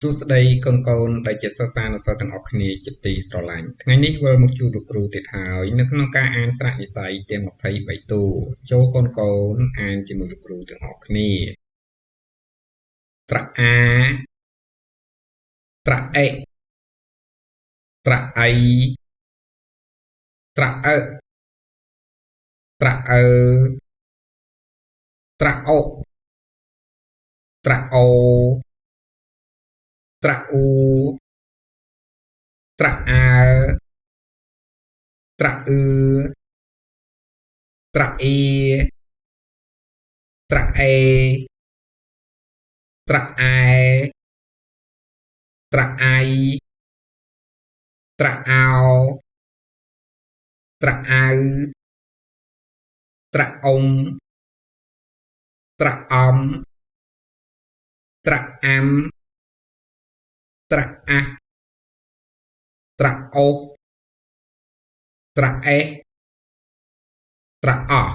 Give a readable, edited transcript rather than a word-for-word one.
សួស្តីកូនកូនដែលជាសិស្សានុសិស្សទាំងអស់គ្នាជាទីស្រឡាញ់ថ្ងៃនេះវិលមកជួបលោកគ្រូទៀតហើយនៅក្នុងការអានស្រៈនិស្ស័យទាំង23តួចូលកូនកូនអានជាមួយលោកគ្រូទាំងអស់គ្នាត្រអាត្រអេត្រអីត្រអើត្រអើត្រអុកត្រអូត្រអ៊ូត្រអើត្រអឺត្រអៀត្រអេត្រអែត្រអៃត្រអោត្រអៅត្រអុំត្រអំត្រអាំត្រអាក់ត្រអុកត្រអេះត្រអស់